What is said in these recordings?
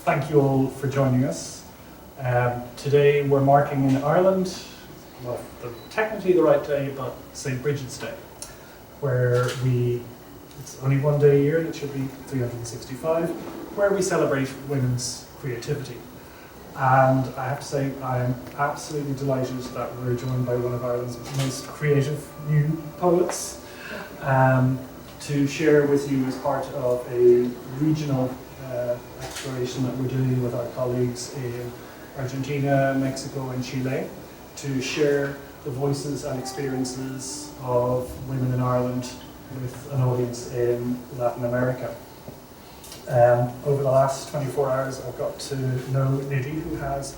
thank you all for joining us. Today we're marking in Ireland, well, technically the right day, but St. Brigid's Day, where it's only one day a year, and it should be 365, where we celebrate women's creativity. And I have to say, I'm absolutely delighted that we're joined by one of Ireland's most creative new poets to share with you as part of a regional exploration that we're doing with our colleagues in Argentina, Mexico and Chile, to share the voices and experiences of women in Ireland with an audience in Latin America. Over the last 24 hours, I've got to know Nidhi, who has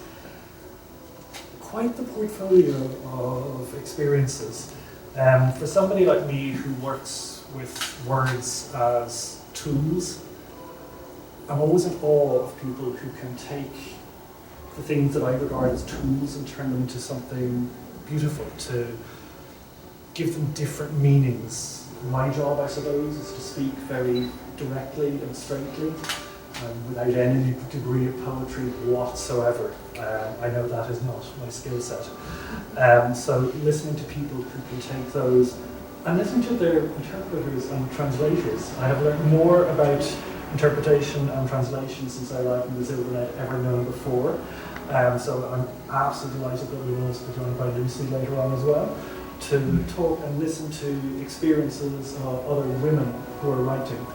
quite the portfolio of experiences. For somebody like me who works with words as tools, I'm always in awe of people who can take the things that I regard as tools and turn them into something beautiful, to give them different meanings. My job, I suppose, is to speak very directly and straightly, without any degree of poetry whatsoever. I know that is not my skill set. So listening to people who can take those and listening to their interpreters and translators. I have learned more about interpretation and translation since I arrived in Brazil than I'd ever known before. So I'm absolutely delighted that we will also be joined by Lucy later on as well, to talk and listen to experiences of other women who are writing.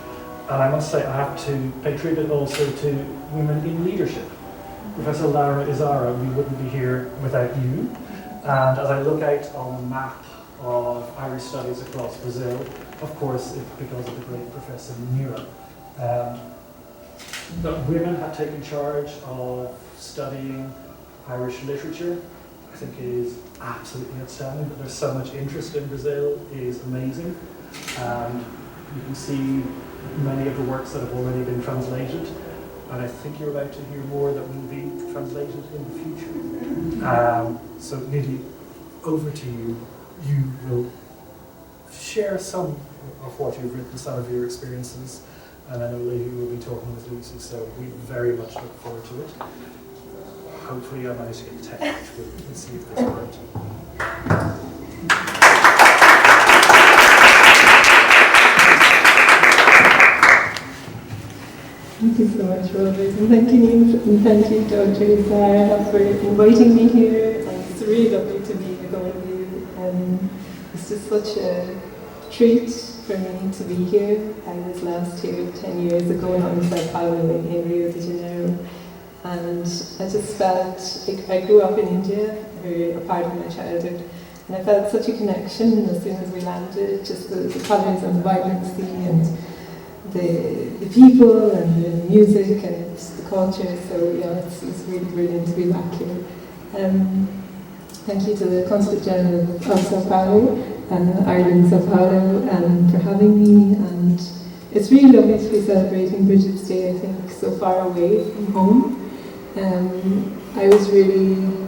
And I must say, I have to pay tribute also to women in leadership. Professor Lara Izara, we wouldn't be here without you. And as I look out on the map of Irish studies across Brazil, of course, it's because of the great Professor Mira. That women have taken charge of studying Irish literature, I think is absolutely outstanding. That there's so much interest in Brazil is amazing. And you can see many of the works that have already been translated. And I think you're about to hear more that will be translated in the future. So Nidhi, over to you. You will share some of what you've written, some of your experiences. And I know later you will be talking with Lucy, so we very much look forward to it. Hopefully I managed to get the text. We'll see if this works. Thank you so much, Robert, and thank you, Dr. Zara, for inviting me here. And it's really lovely to be with all of you. It's just such a treat for me to be here. I was last here 10 years ago in Sao Paulo in Rio de Janeiro, and I just felt, I grew up in India, a part of my childhood, and I felt such a connection as soon as we landed, just the colours and the vibrancy and the people and the music and the culture. So yeah, it's really brilliant to be back here. Thank you to the Consulate General of Sao Paulo, Ireland, Sao Paulo, for having me. And it's really lovely to be celebrating Brigid's Day, I think, so far away from home. I was really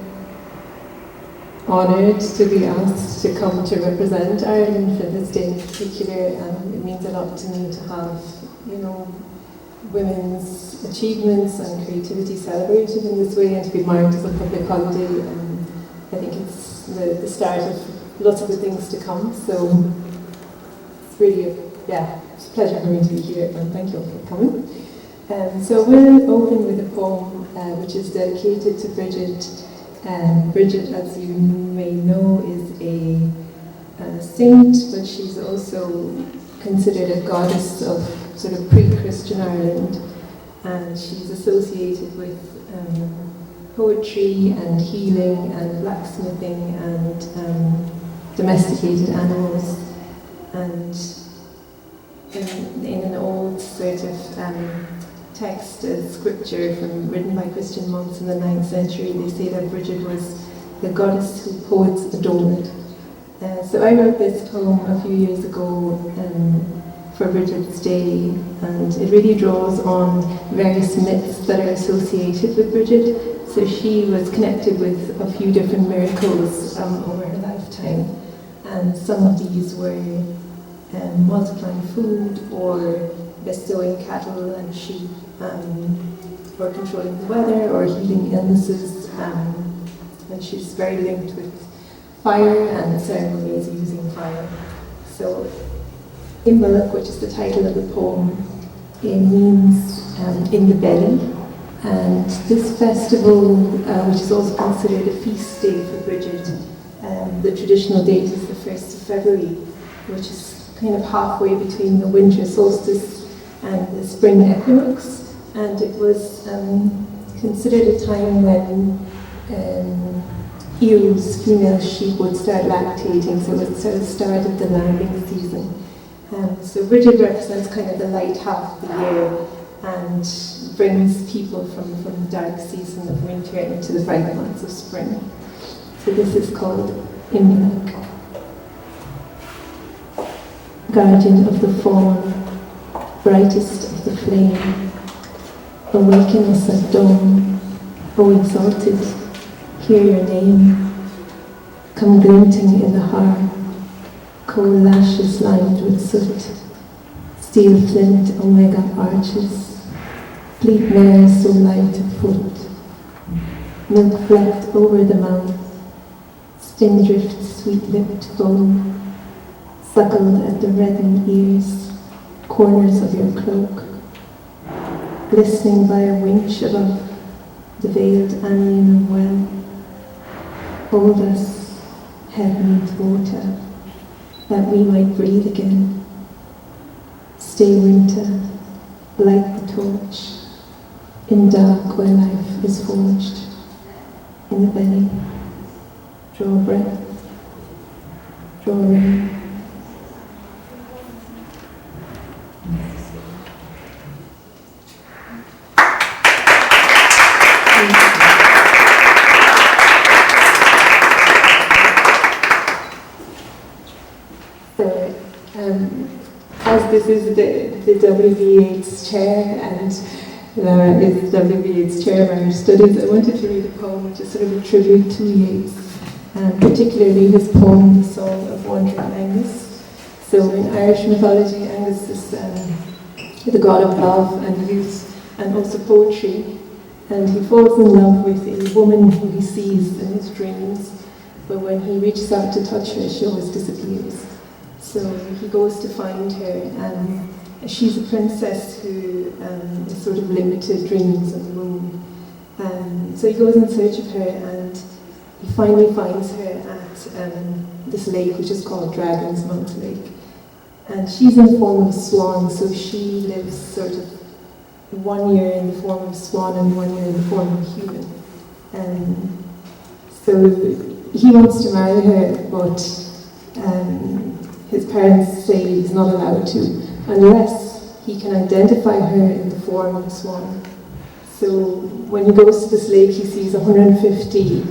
honoured to be asked to come to represent Ireland for this day in particular. It means a lot to me to have, women's achievements and creativity celebrated in this way, and to be marked as a public holiday. I think it's the start of lots of the things to come. So it's really, it's a pleasure for me to be here, and thank you all for coming. So we'll open with a poem which is dedicated to Brigid. Brigid, as you may know, is a saint, but she's also considered a goddess of sort of pre-Christian Ireland, and she's associated with poetry and healing and blacksmithing and domesticated animals. And in an old sort of text, a scripture written by Christian monks in the 9th century, they say that Brigid was the goddess who poets adored. So I wrote this poem a few years ago for Brigid's Day, and it really draws on various myths that are associated with Brigid. So she was connected with a few different miracles over her lifetime, and some of these were multiplying food or bestowing cattle and sheep for controlling the weather or healing illnesses, and she's very linked with fire and ceremonies using fire. So Imbolc, which is the title of the poem, it means in the belly, and this festival, which is also considered a feast day for Brigid, the traditional date is the 1st of February, which is kind of halfway between the winter solstice and the spring equinox, and it was considered a time when ewes, female sheep, would start lactating, so it sort of started the lambing season. So Brigid represents kind of the light half of the year and brings people from the dark season of winter into the bright months of spring. So this is called Imbolc. Guardian of the fawn, brightest of the flame, awaken us at dawn, O exalted, hear your name, come glinting in the heart, cold lashes lined with soot, steel flint omega arches, fleet mare so light of foot, milk flecked over the mouth, spindrift sweet-lipped foam, suckled at the reddened ears, corners of your cloak, glistening by a winch above the veiled anion of well, hold us, heavenly water, that we might breathe again. Stay winter, light the torch, in dark where life is forged, in the belly, draw breath, draw rain. As this is the W.B. Yeats chair, and Laura is the W.B. Yeats chair of our studies, I wanted to read a poem which is sort of a tribute to Yeats, particularly his poem, The Song of Wandering Angus. So in Irish mythology, Angus is the god of love and youth and also poetry, and he falls in love with a woman who he sees in his dreams, but when he reaches out to touch her, she always disappears. So he goes to find her, and she's a princess who is sort of limited dreams of the moon. So he goes in search of her, and he finally finds her at this lake, which is called Dragon's Mouth Lake. And she's in the form of a swan, so she lives sort of 1 year in the form of a swan and 1 year in the form of a human. So he wants to marry her, but his parents say he's not allowed to unless he can identify her in the form of a swan. So when he goes to this lake, he sees 150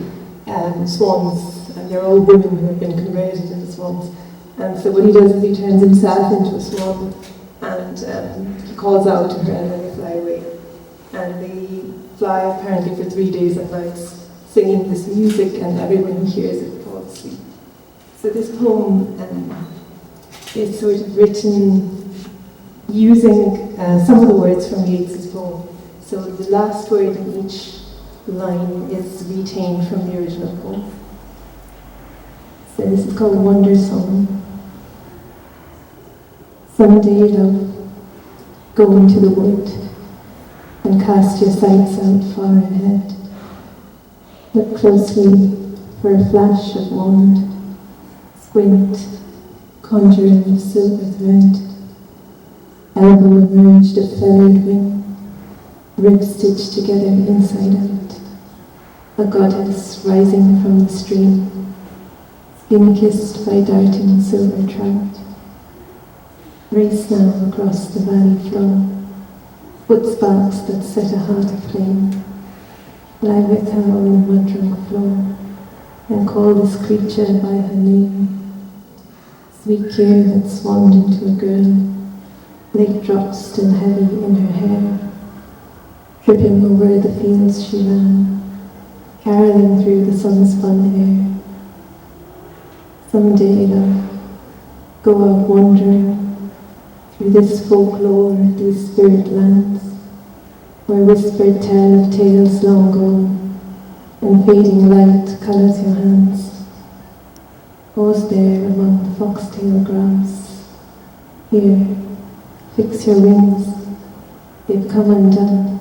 swans, and they're all women who have been converted into swans. And so what he does is he turns himself into a swan, and he calls out to her, and then they fly away. And they fly apparently for 3 days and nights, singing this music, and everyone who hears it falls asleep. So this poem is sort of written using some of the words from Yeats's poem. So the last word in each line is retained from the original poem. So this is called Wonder Song. Someday, love, go into the wood and cast your sights out far ahead. Look closely for a flash of wand. Squint, conjuring of silver thread. Elbow emerged of feathered wing, rib stitched together inside out. A goddess rising from the stream, skin kissed by darting silver trout. Race now across the valley floor, foot sparks that set a heart aflame. Lie with her on the mud-drunk floor, and call this creature by her name. Sweet gear that swanned into a girl, lake drops still heavy in her hair. Tripping over the fields she ran, caroling through the sun-spun air. Someday, love, go out wandering through this folklore, these spirit lands. where whispered tell of tales long gone, and fading light colours your hands. Pause there among the foxtail grass. Here, fix your wings, they've come undone,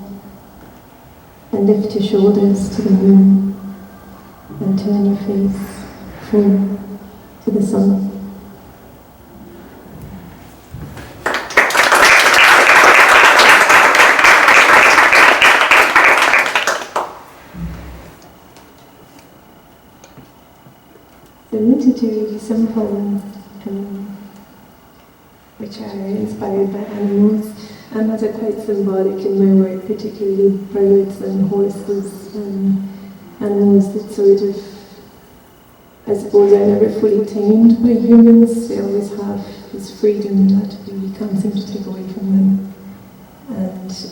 and lift your shoulders to the moon, and turn your face full to the sun. So I'm going to do some poems which are inspired by animals, and that are quite symbolic in my work, particularly birds and horses and animals that sort of, I suppose, are never fully tamed by humans. They always have this freedom that we can't seem to take away from them.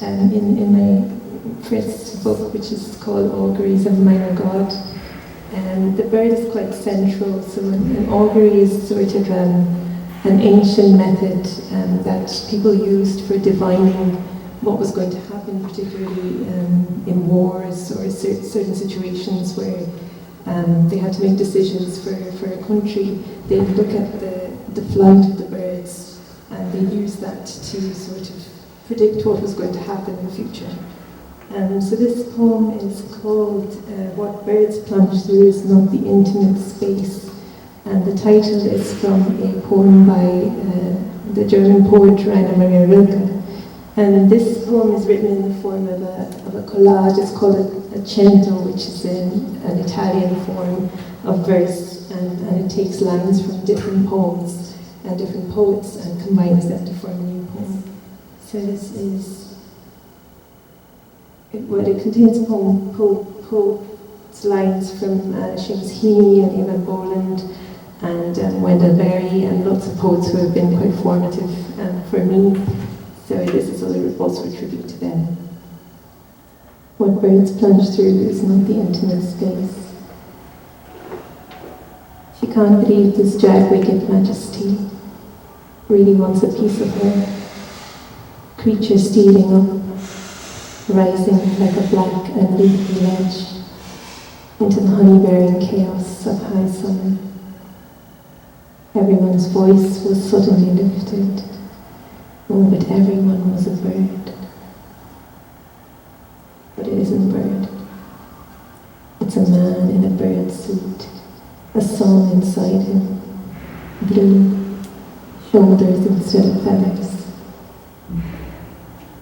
And in my first book, which is called Auguries of Minor God, the bird is quite central. So an augury is sort of an ancient method that people used for divining what was going to happen, particularly in wars or certain situations where they had to make decisions for a country. They'd look at the flight of the birds, and they'd use that to sort of predict what was going to happen in the future. So this poem is called What Birds Plunge Through Is Not the Intimate Space, and the title is from a poem by the German poet Rainer Maria Rilke. And this poem is written in the form of a collage. It's called a cento, which is an Italian form of verse, and it takes lines from different poems and different poets and combines them to form a new poem. So this is, it contains poets lines from Seamus Heaney and Eamon Boland and Wendell Berry, and lots of poets who have been quite formative for me. So this is also a tribute to them. What birds plunge through is not the intimate space. She can't believe this jag-wicked majesty really wants a piece of her. Creature stealing up, rising like a black and leafy ledge into the honey-bearing chaos of high summer. Everyone's voice was suddenly lifted. Oh, but everyone was a bird. But it isn't a bird. It's a man in a bird suit, a song inside him, blue, shoulders instead of feathers.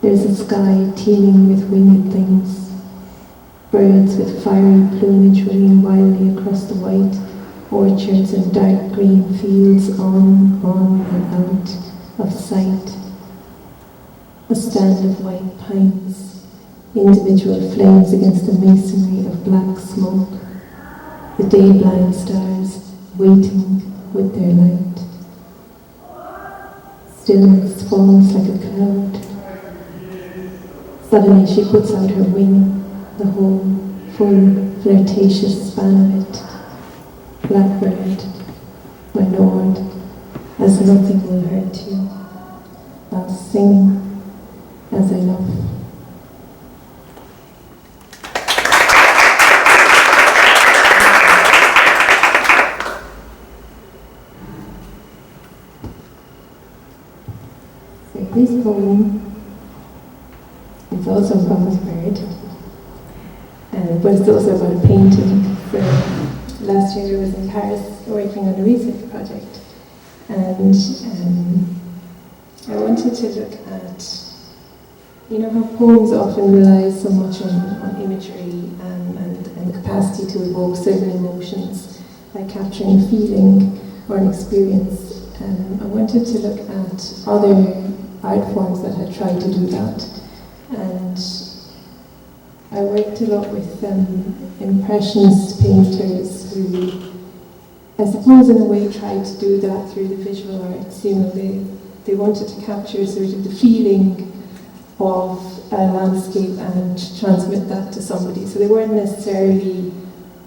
There's a sky teeming with winged things, birds with fiery plumage running wildly across the white orchards and dark green fields, on and out of sight. A stand of white pines, individual flames against the masonry of black smoke, the day-blind stars waiting with their light. Stillness falls like a cloud. Suddenly she puts out her wing, the whole, full, flirtatious span of it. Blackbird, my lord, as nothing will hurt you. I'll sing as I love. So this poem is also about a bird, but it's also about a painting. So last year I was in Paris working on a research project, and I wanted to look at, you know, how poems often rely so much on imagery and the capacity to evoke certain emotions, like capturing a feeling or an experience. I wanted to look at other art forms that had tried to do that. And I worked a lot with impressionist painters who, I suppose in a way, tried to do that through the visual arts. You know, they wanted to capture sort of the feeling of a landscape and transmit that to somebody. So they weren't necessarily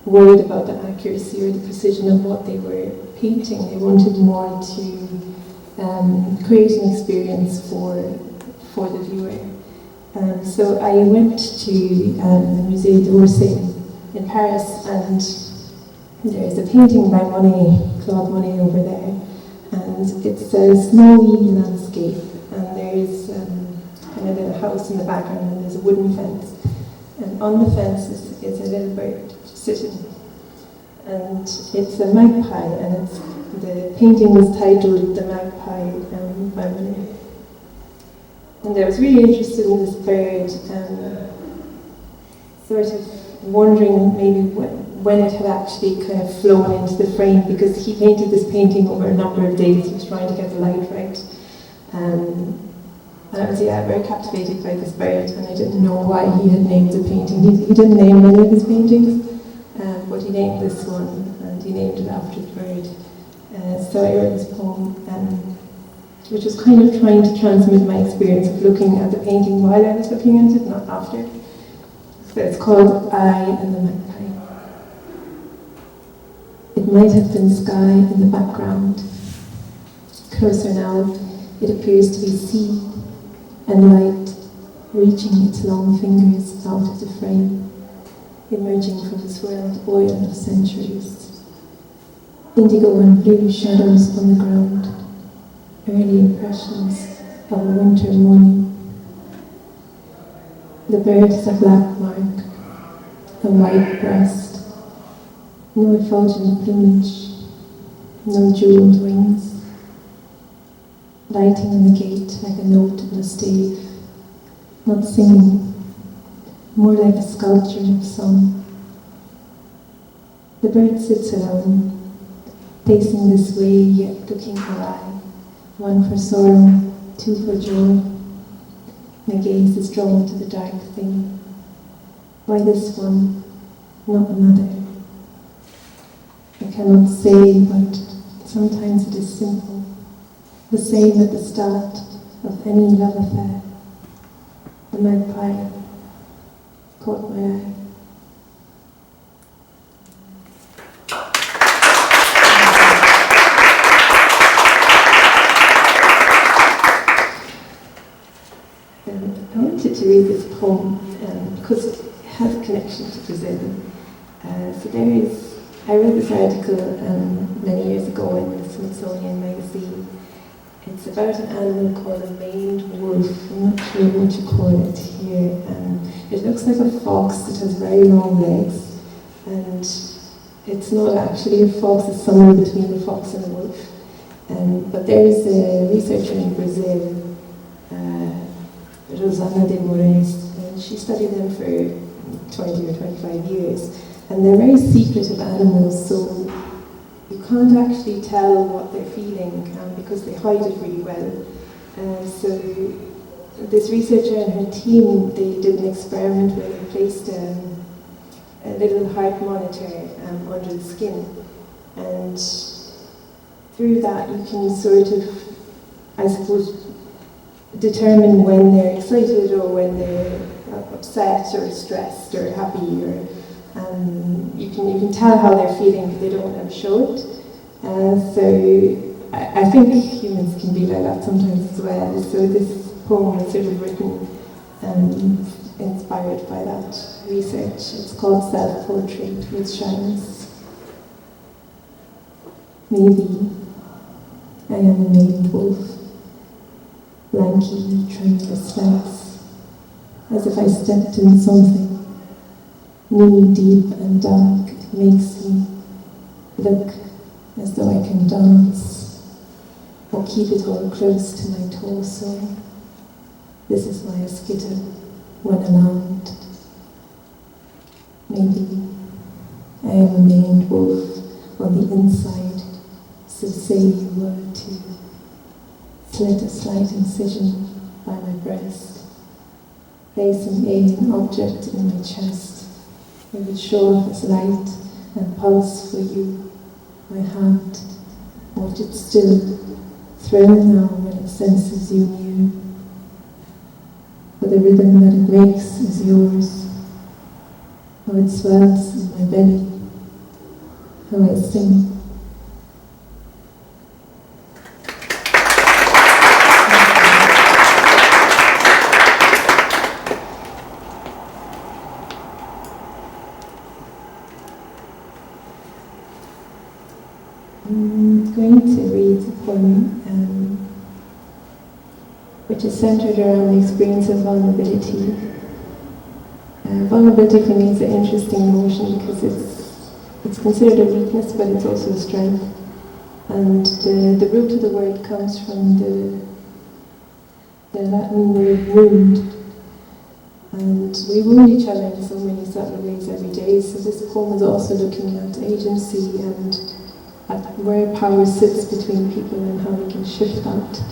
worried about the accuracy or the precision of what they were painting. They wanted more to create an experience for the viewer. So I went to the Musée d'Orsay in Paris, and there's a painting by Monet, Claude Monet over there, and it's a snowy landscape, and there's kind of a house in the background, and there's a wooden fence, and on the fence is a little bird sitting, and it's a magpie, and the painting was titled "The Magpie" by Monet. And I was really interested in this bird, sort of wondering maybe when it had actually kind of flown into the frame, because he painted this painting over a number of days. He was trying to get the light right. And I was, very captivated by this bird, and I didn't know why he had named the painting. He didn't name many of his paintings, but he named this one, and he named it after the bird. So I wrote this poem, which was kind of trying to transmit my experience of looking at the painting while I was looking at it, not after. So it's called I and the Magpie. It might have been sky in the background. Closer now, it appears to be sea and light reaching its long fingers out of the frame, emerging from the swirled oil of centuries. Indigo and blue shadows on the ground. Early impressions of a winter morning. The bird is a black mark, a white breast, no effulgent plumage, no jeweled wings, lighting on the gate like a note on a stave, not singing, more like a sculpture of song. The bird sits alone, facing this way yet looking awry. One for sorrow, two for joy. My gaze is drawn to the dark thing. Why this one, not another? I cannot say, but sometimes it is simple. The same at the start of any love affair. The magpie caught my eye. I wanted to read this poem because it has a connection to Brazil. I read this article many years ago in the Smithsonian magazine. It's about an animal called a maned wolf. I'm not sure what you call it here. It looks like a fox that has very long legs, and it's not actually a fox, it's somewhere between a fox and a wolf. But there is a researcher in Brazil, Rosana de Moraes, and she studied them for 20 or 25 years, and they're very secretive animals, so you can't actually tell what they're feeling because they hide it really well. So this researcher and her team, they did an experiment where they placed a little heart monitor under the skin, and through that you can sort of, I suppose, determine when they're excited or when they're upset or stressed or happy, or you can tell how they're feeling, but they don't want to show it. So I think humans can be like that sometimes as well. So this poem was sort of written inspired by that research. It's called Self-Portrait with Shyness. Maybe I am a maned wolf. Lanky, tremulous legs, as if I stepped in something knee-deep and dark. It makes me look as though I can dance, or keep it all close to my torso. This is why I skitter when alarmed. Maybe I am a maned wolf on the inside, so say you were too. Slit a slight incision by my breast, place an alien object in my chest. It would show up as light and pulse for you. My heart, watch it still, thrill now when it senses you near. For the rhythm that it makes is yours. How it swells in my belly, how I sing. I'm going to read a poem which is centered around the experience of vulnerability. Vulnerability for me is an interesting emotion because it's considered a weakness, but it's also a strength. And the root of the word comes from the Latin word wound. And we wound each other in so many subtle ways every day. So this poem is also looking at agency and at where power sits between people and how we can shift that.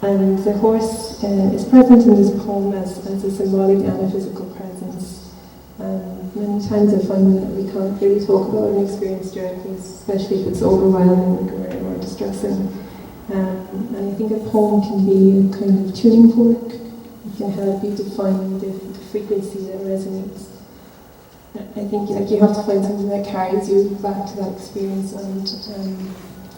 And the horse is present in this poem as a symbolic and a physical presence. Many times I find that we can't really talk about an experience directly, especially if it's overwhelming or distressing. And I think a poem can be a kind of tuning fork. It can help you to find the frequency that resonates. I think you have to find something that carries you back to that experience. And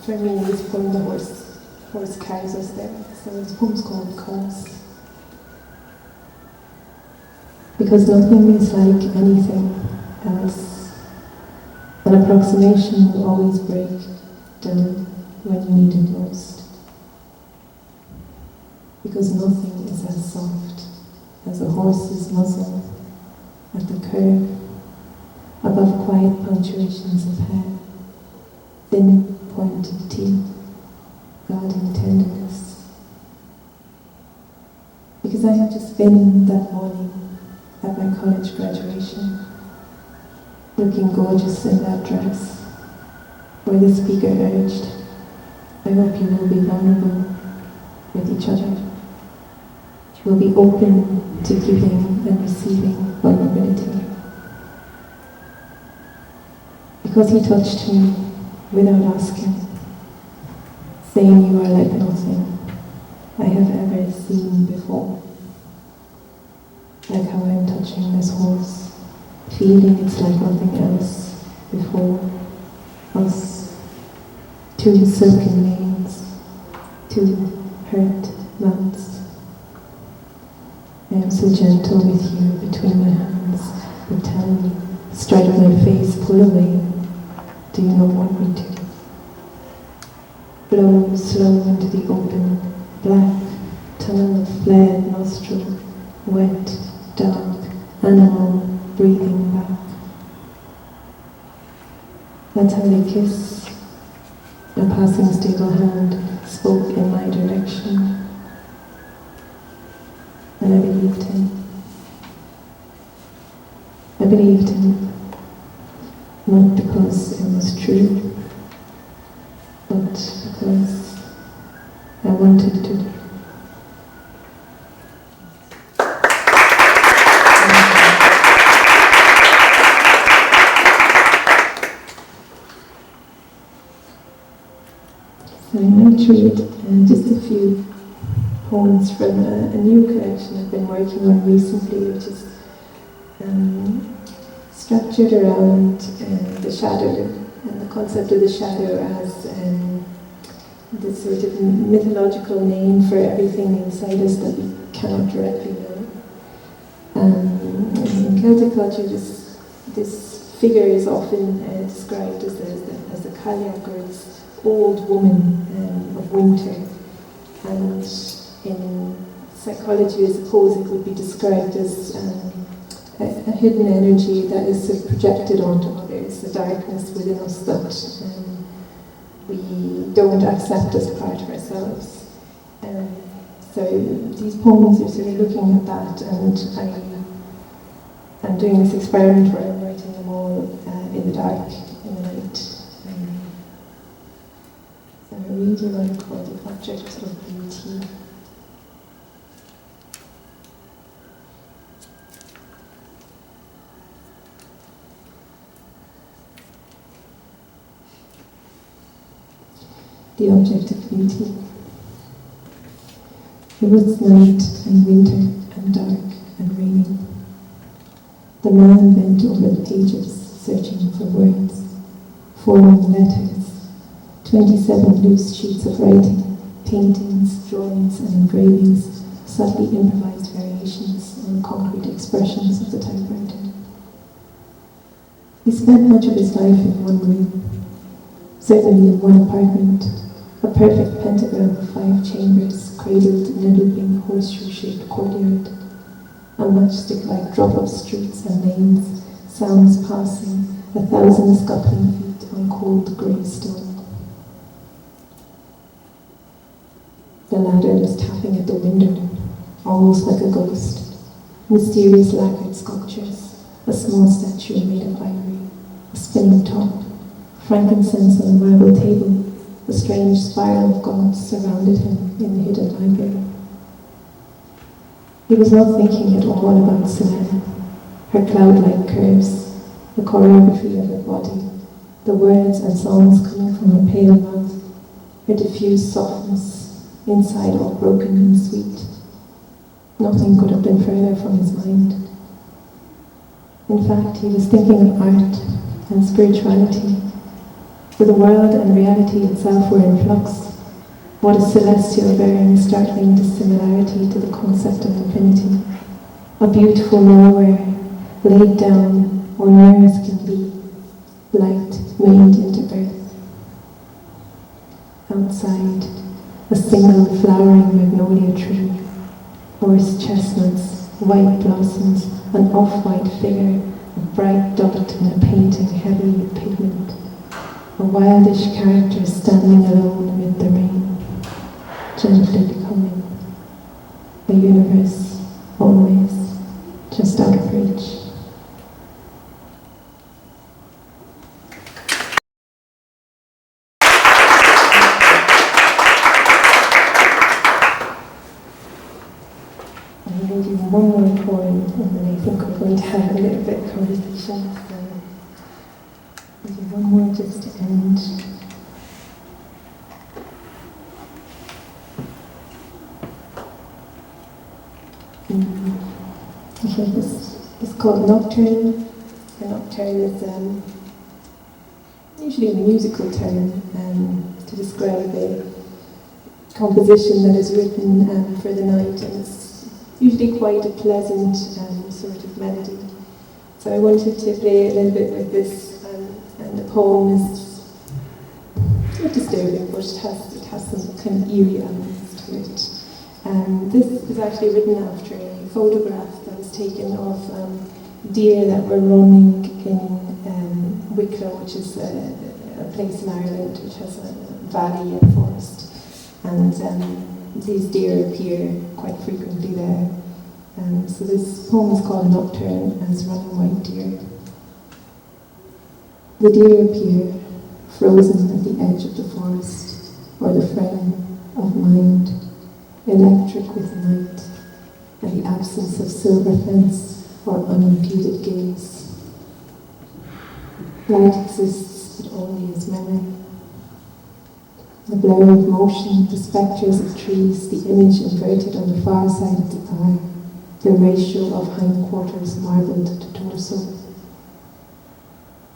for me, this poem, the horse carries us there. So this poem's called Cause. Because nothing is like anything else. An approximation will always break down when you need it most. Because nothing is as soft as a horse's muzzle at the curve, above quiet punctuations of hair, thin pointed teeth, guarding tenderness. Because I have just been that morning at my college graduation, looking gorgeous in that dress, where the speaker urged, I hope you will be vulnerable with each other. You will be open to giving and receiving vulnerability. Because he touched me without asking, saying you are like nothing I have ever seen before. Like how I am touching this horse, feeling it's like nothing else before us. Two silken veins, two hurt mouths. I am so gentle with you between my hands, but tell me, strike my face, pull away. Do you not want me to? Blow slow into the open, black tunnel of flared nostril, wet, dark, animal breathing back. That's how they kiss. A passing stable hand spoke in my direction, and I believed him. I believed him, not because it was true, but because I wanted to. So I might read just a few poems from a new collection I've been working on recently, which is structured around the shadow and the concept of the shadow as this sort of mythological name for everything inside us that we cannot directly know. In Celtic culture, this figure is often described as the Cailleach, or this old woman of winter. And in psychology, I suppose it would be described as a hidden energy that is sort of projected onto others, the darkness within us that we don't accept as part of ourselves. So these poems are sort of looking at that, and I'm doing this experiment where I'm writing them all in the dark, in the night. So I read you one called The Object of Beauty. The object of beauty. It was night and winter and dark and raining. The man bent over the pages, searching for words, forming letters, 27 loose sheets of writing, paintings, drawings and engravings, subtly improvised variations on concrete expressions of the typewriter. He spent much of his life in one room, certainly in one apartment, a perfect pentagram of 5 chambers cradled in a looping horseshoe-shaped courtyard, a matchstick-like drop of streets and lanes, sounds passing, 1,000 scuffling feet on cold grey stone. The ladder was tapping at the window, almost like a ghost. Mysterious lacquered sculptures, a small statue made of ivory, a spinning top, frankincense on a marble table, a strange spiral of gods surrounded him in the hidden library. He was not thinking at all about Selena, her cloud-like curves, the choreography of her body, the words and songs coming from her pale mouth, her diffused softness, inside all broken and sweet. Nothing could have been further from his mind. In fact, he was thinking of art and spirituality, for the world and reality itself were in flux. What a celestial, bearing, startling dissimilarity to the concept of infinity. A beautiful nowhere, laid down where near as can be, light made into birth. Outside, a single flowering magnolia tree, horse chestnuts, white blossoms, an off-white figure, a bright dot in a painting heavy with pigment, a wildish character standing alone amid the rain, gently becoming, the universe always just out of reach. I'm going to do one more poem, and then I think we're going to have a little bit of conversation. I'll do one more just to end. Okay, this is called Nocturne. A nocturne is usually a musical term to describe a composition that is written for the night, and it's usually quite a pleasant sort of melody. So I wanted to play a little bit with this, and the poem is not disturbing, but it has some kind of eerie elements to it. This is actually written after a photograph that was taken of deer that were running in Wicklow, which is a place in Ireland which has a valley and forest. And these deer appear quite frequently there. So this poem is called Nocturne and is Running White Deer. The deer appear, frozen at the edge of the forest, or the frame of mind, electric with night, and the absence of silver fence or unimpeded gaze. Light exists, but only as memory. The blur of motion, the spectres of trees, the image inverted on the far side of the eye, the ratio of hindquarters marbled to torso.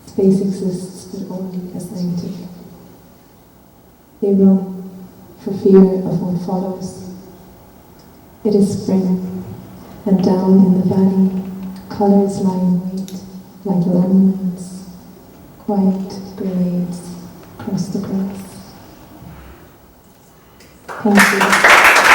Space exists, but only as negative. They run for fear of what follows. It is spring, and down in the valley, colours lie in wait, like landmines, quiet grenades across the grass. Thank you.